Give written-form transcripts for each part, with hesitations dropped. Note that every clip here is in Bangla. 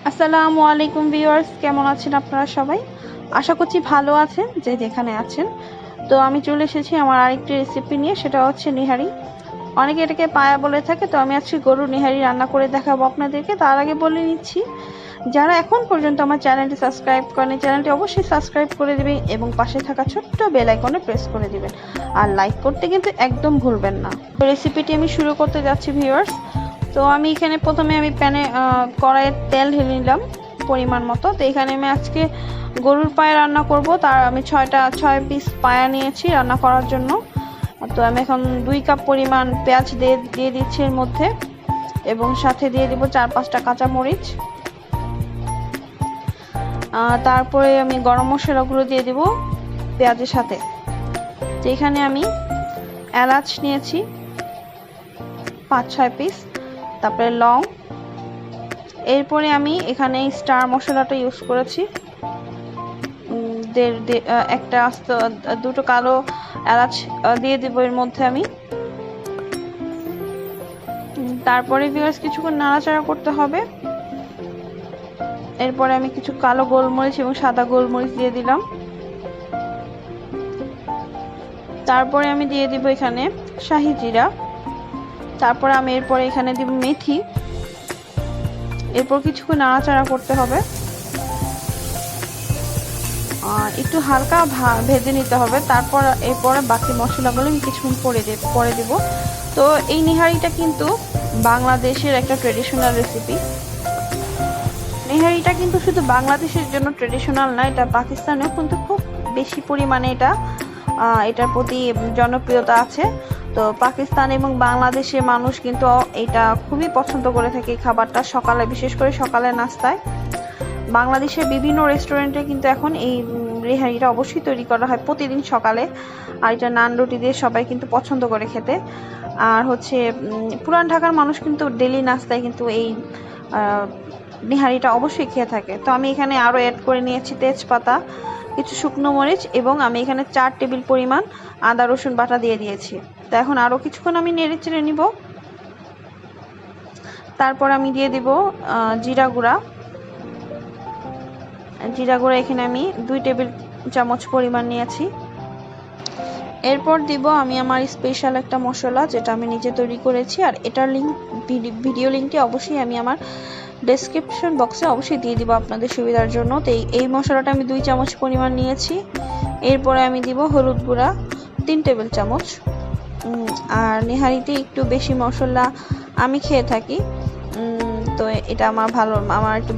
আসসালামু আলাইকুম ভিউয়ার্স, কেমন আছেন আপনারা সবাই? আশা করছি ভালো আছেন যে যেখানে আছেন। তো আমি চলে এসেছি আমার আরেকটি রেসিপি নিয়ে, সেটা হচ্ছে নিহারি। অনেকে এটাকে পায়া বলে থাকে, তো আমি আজকে গরুর নিহারি রান্না করে দেখাবো আপনাদেরকে। তার আগে বলে নিচ্ছি, যারা এখন পর্যন্ত আমার চ্যানেলটি সাবস্ক্রাইব করেন, চ্যানেলটি অবশ্যই সাবস্ক্রাইব করে দিবেন এবং পাশে থাকা ছোট্ট বেল আইকনে প্রেস করে দিবেন। আর লাইক করতে কিন্তু একদম ভুলবেন না। তো রেসিপিটি আমি শুরু করতে যাচ্ছি ভিউয়ার্স। তো আমি এখানে প্রথমে প্যানে কড়াইয়ে তেল ঢেলে নিলাম পরিমাণ মতো। তো এখানে আমি আজকে গরুর পায়া রান্না করব, তার আমি 6 পিস পায়া নিয়েছি রান্না করার জন্য। তো আমি এখন 2 কাপ পরিমাণ পেঁয়াজ দিয়ে দিচ্ছি এর মধ্যে, এবং সাথে দিয়ে দিব 4-5টা কাঁচামরিচ। তারপরে আমি গরম মশলাগুলো দিয়ে দিব পেঁয়াজের সাথে। তো এখানে আমি এলাচ নিয়েছি 5-6 পিস, তারপরে লং। এরপরে আমি এখানে স্টার মশলাটা ইউজ করেছি, একটা আস্ত 2টো কালো এলাচ দিয়ে দিব এর মধ্যে আমি। তারপরে ভিউয়ার্স কিছুক্ষণ নাড়াচাড়া করতে হবে। এরপরে আমি কিছু কালো গোলমরিচ এবং সাদা গোলমরিচ দিয়ে দিলাম। তারপরে আমি দিয়ে দিব এখানে শাহি জিরা। তারপরে আমি এরপরে এখানে দিব মেথি। এরপর কিছুক্ষণ নাড়াচাড়া করতে হবে, একটু হালকা ভেজে নিতে হবে। তারপর এরপরে বাকি মশলাগুলো আমি কিছুক্ষণ পরে দেব। তো এই নিহারিটা কিন্তু বাংলাদেশের একটা ট্রেডিশনাল রেসিপি। নিহারিটা কিন্তু শুধু বাংলাদেশের জন্য ট্রেডিশনাল না, এটা পাকিস্তানেও কিন্তু খুব বেশি পরিমাণে এটার প্রতি জনপ্রিয়তা আছে। তো পাকিস্তান এবং বাংলাদেশের মানুষ কিন্তু এটা খুবই পছন্দ করে থাকে এই খাবারটা, সকালে, বিশেষ করে সকালে নাস্তায়। বাংলাদেশের বিভিন্ন রেস্টুরেন্টে কিন্তু এখন এই নিহারিটা অবশ্যই তৈরি করা হয় প্রতিদিন সকালে। আর এটা নান রুটি দিয়ে সবাই কিন্তু পছন্দ করে খেতে। আর হচ্ছে পুরান ঢাকার মানুষ কিন্তু ডেলি নাস্তায় কিন্তু এই নিহারিটা অবশ্যই খেয়ে থাকে। তো আমি এখানে আরও অ্যাড করে নিয়েছি তেজপাতা, কিছু শুকনো মরিচ, এবং আমি এখানে 4 টেবিল পরিমাণ আদা রসুন বাটা দিয়ে দিয়েছি। তো এখন আরও কিছুক্ষণ আমি নেড়ে চেড়ে নিব। তারপর আমি দিয়ে দিব জিরা গুঁড়া। এখানে আমি 2 টেবিল চামচ পরিমাণ নিয়েছি। এরপর দিব আমি আমার স্পেশাল একটা মশলা, যেটা আমি নিজে তৈরি করেছি। আর এটার ভিডিও লিঙ্কটি অবশ্যই আমি আমার ডেসক্রিপশন বক্সে অবশ্যই দিয়ে দিব আপনাদের সুবিধার জন্য। তো এই মশলাটা আমি 2 চামচ পরিমাণ নিয়েছি। এরপরে আমি দিব হলুদ গুঁড়া 3 টেবিল চামচ। আর নিহারিতে একটু বেশি মশলা আমি খেয়ে থাকি, তো এটা আমার একটু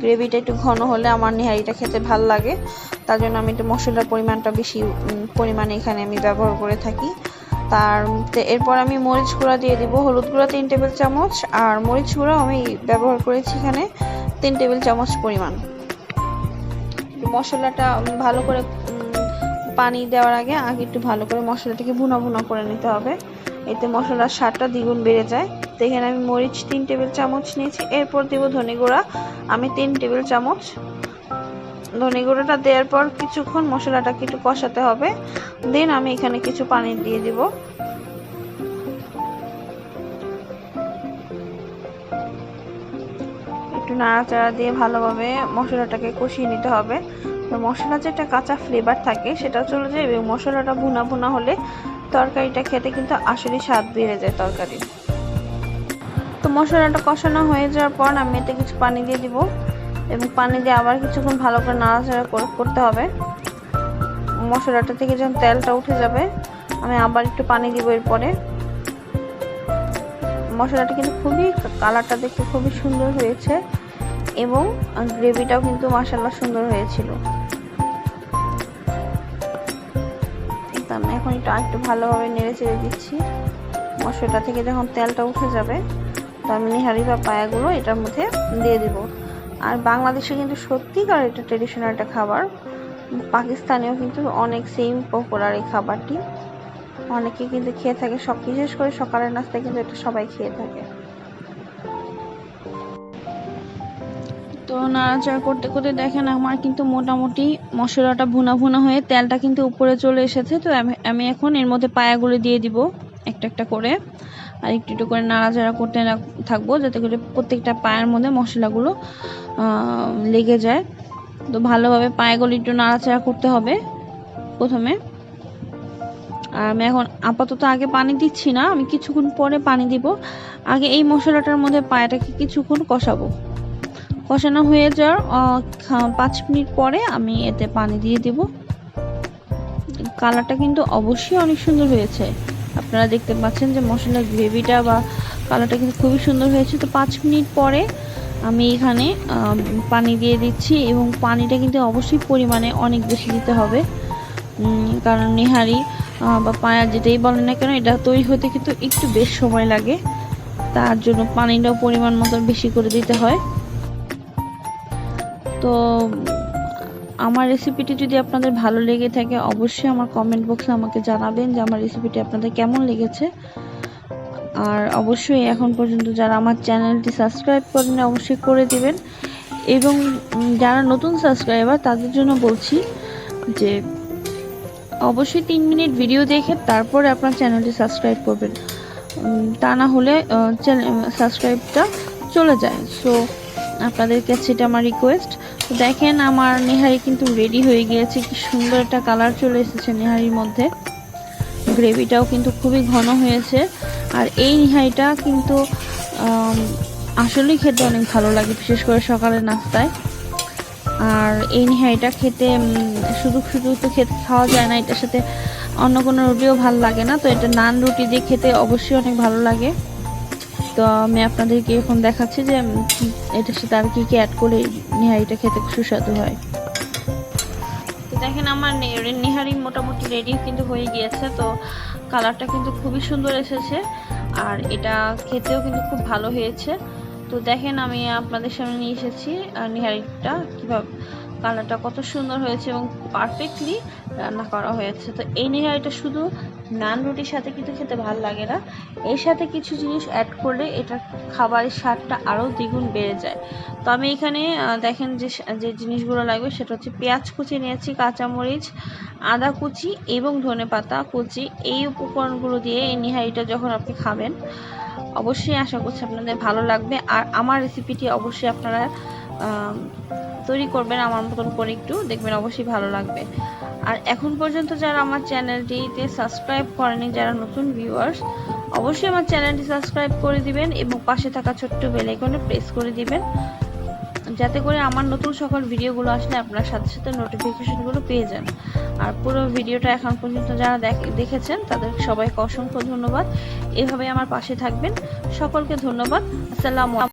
গ্রেভিটা একটু ঘন হলে আমার নিহারিটা খেতে ভালো লাগে। তার জন্য আমি একটু মশলার পরিমাণটা বেশি পরিমাণে এখানে আমি ব্যবহার করে থাকি। এরপর আমি মরিচ গুঁড়া দিয়ে দিব। হলুদ গুঁড়া 3 টেবিল চামচ, আর মরিচ গুঁড়া আমি ব্যবহার করেছি এখানে 3 টেবিল চামচ পরিমাণ। মশলাটা ভালো করে পানি দেওয়ার আগে একটু ভালো করে মশলাটাকে ভুনা করে নিতে হবে, এতে মশলার স্বাদটা দ্বিগুণ বেড়ে যায়। তো এখানে আমি মরিচ 3 টেবিল চামচ নিয়েছি। এরপর দিব ধনে গুঁড়া আমি 3 টেবিল চামচ। ধনে গুঁড়োটা দেওয়ার পর কিছুক্ষণ মশলাটাকে একটু কষাতে হবে। দেন আমি এখানে কিছু পানি দিয়ে দিব। একটু নাড়াচাড়া দিয়ে ভালোভাবে মশলাটাকে কষিয়ে নিতে হবে। তো মশলা যেটা কাঁচা ফ্লেভার থাকে সেটা চলে যায়, এবং মশলাটা ভুনা হলে তরকারিটা খেতে কিন্তু আসলে স্বাদ বেড়ে যায় তরকারি। তো মশলাটা কষানো হয়ে যাওয়ার পর আমি এতে কিছু পানি দিয়ে দিব, এবং পানি দিয়ে আবার কিছুক্ষণ ভালো করে নাড়াচাড়া করতে হবে। মশলাটা থেকে যখন তেলটা উঠে যাবে আমি আবার একটু পানি দিব। এরপরে মশলাটা কিন্তু কালারটা দেখতে খুবই সুন্দর হয়েছে, এবং গ্রেভিটাও কিন্তু মাশাআল্লাহ সুন্দর হয়েছিল। আমি এখন একটু ভালোভাবে নেড়ে চেড়ে দিচ্ছি। মশলাটা থেকে যখন তেলটা উঠে যাবে তো আমি নিহারি বা পায়াগুলো এটার মধ্যে দিয়ে দিব। আর বাংলাদেশে কিন্তু সত্যিকার এটা ট্রেডিশনাল একটা খাবার। পাকিস্তানেও কিন্তু অনেক সেম পপুলার এই খাবারটি, অনেকে কিন্তু খেয়ে থাকে, বিশেষ করে সকালের নাস্তায় কিন্তু এটা সবাই খেয়ে থাকে। তো নাড়াচাড়া করতে করতে দেখেন আমার কিন্তু মোটামুটি মশলাটা ভুনা হয়ে তেলটা কিন্তু উপরে চলে এসেছে। তো আমি এখন এর মধ্যে পায়াগুলো দিয়ে দিব একটা করে। আর একটু একটু করে নাড়াচাড়া করতে থাকবো, যাতে করে প্রত্যেকটা পায়ের মধ্যে মশলাগুলো লেগে যায়। তো ভালোভাবে পায়েগুলো একটু নাড়াচাড়া করতে হবে প্রথমে। আর আমি এখন আপাতত আগে পানি দিচ্ছি না, আমি কিছুক্ষণ পরে পানি দিব। আগে এই মশলাটার মধ্যে পায়াটাকে কিছুক্ষণ কষাবো। কষানো হয়ে যাওয়ার 5 মিনিট পরে আমি এতে পানি দিয়ে দিব। কালারটা কিন্তু অবশ্যই অনেক সুন্দর হয়েছে। আপনারা দেখতে পাচ্ছেন যে মশলার গ্রেভিটা বা কালারটা কিন্তু খুবই সুন্দর হয়েছে। তো 5 মিনিট পরে আমি এখানে পানি দিয়ে দিচ্ছি, এবং পানিটা কিন্তু অবশ্যই পরিমাণে অনেক বেশি দিতে হবে, কারণ নেহারি বা পায়া যেটাই বলেন না কেন, এটা তৈরি হতে কিন্তু একটু বেশ সময় লাগে। তার জন্য পানিটাও পরিমাণ মতো বেশি করে দিতে হয়। তো আমার রেসিপিটি যদি আপনাদের ভালো লেগে থাকে, অবশ্যই আমার কমেন্ট বক্সে আমাকে জানাবেন যে আমার রেসিপিটি আপনাদের কেমন লেগেছে। আর অবশ্যই এখন পর্যন্ত যারা আমার চ্যানেলটি সাবস্ক্রাইব করেন, অবশ্যই করে দিবেন। এবং যারা নতুন সাবস্ক্রাইবার তাদের জন্য বলছি যে অবশ্যই 3 মিনিট ভিডিও দেখে তারপরে আপনার চ্যানেলটি সাবস্ক্রাইব করবেন, তা না হলে সাবস্ক্রাইবটা চলে যায়। সো আপনাদের কাছে এটা আমার রিকোয়েস্ট। তো দেখেন আমার নেহারি কিন্তু রেডি হয়ে গিয়েছে, কি সুন্দর একটা কালার চলে এসেছে নেহারির মধ্যে। গ্রেভিটাও কিন্তু খুবই ঘন হয়েছে। আর এই নেহারিটা কিন্তু আসলেই খেতে অনেক ভালো লাগে, বিশেষ করে সকালের নাস্তায়। আর এই নেহারিটা খেতে শুধু শুধু তো খাওয়া যায় না, এটার সাথে অন্য কোনো রুটিও ভালো লাগে না। তো এটা নান রুটি দিয়ে খেতে অবশ্যই অনেক ভালো লাগে। তো আমি আপনাদেরকে এখন দেখাচ্ছি যে এটার সাথে আর কি কি অ্যাড করে নেহারিটা খেতে সুস্বাদু হয়। তো দেখেন আমার নেহারি মোটামুটি রেডি কিন্তু হয়ে গিয়েছে। তো কালারটা কিন্তু খুবই সুন্দর এসেছে, আর এটা খেতেও কিন্তু খুব ভালো হয়েছে। তো দেখেন আমি আপনাদের সামনে নিয়ে এসেছি নেহারিটা, কিভাবে কালারটা কত সুন্দর হয়েছে এবং পারফেক্টলি রান্না করা হয়েছে। তো এই নেহারিটা শুধু নান রুটির সাথে কিন্তু খেতে ভালো লাগে না, এর সাথে কিছু জিনিস অ্যাড করলে এটা খাবারের স্বাদটা আরও দ্বিগুণ বেড়ে যায়। তো আমি এখানে দেখেন যে জিনিসগুলো লাগবে সেটা হচ্ছে পেঁয়াজ কুচি নিয়েছি, কাঁচামরিচ, আদা কুচি এবং ধনেপাতা কুচি। এই উপকরণগুলো দিয়ে এই নেহারিটা যখন আপনি খাবেন, অবশ্যই আশা করছি আপনাদের ভালো লাগবে। আর আমার রেসিপিটি অবশ্যই আপনারা তৈরি করবেন আমার মতন করে, একটু দেখবেন অবশ্যই ভালো লাগবে। আর এখন পর্যন্ত যারা আমার চ্যানেলটিতে সাবস্ক্রাইব করেনি, যারা নতুন ভিউয়ার্স, অবশ্যই আমার চ্যানেলটি সাবস্ক্রাইব করে দিবেন এবং পাশে থাকা ছোট্ট বেল আইকনে প্রেস করে দিবেন, যাতে করে আমার নতুন সকল ভিডিওগুলো আসলে আপনার সাথে সাথে নোটিফিকেশনগুলো পেয়ে যান। আর পুরো ভিডিওটা এখন পর্যন্ত যারা দেখেছেন তাদের সবাইকে অসংখ্য ধন্যবাদ। এভাবে আমার পাশে থাকবেন। সকলকে ধন্যবাদ। আসসালামু আলাইকুম।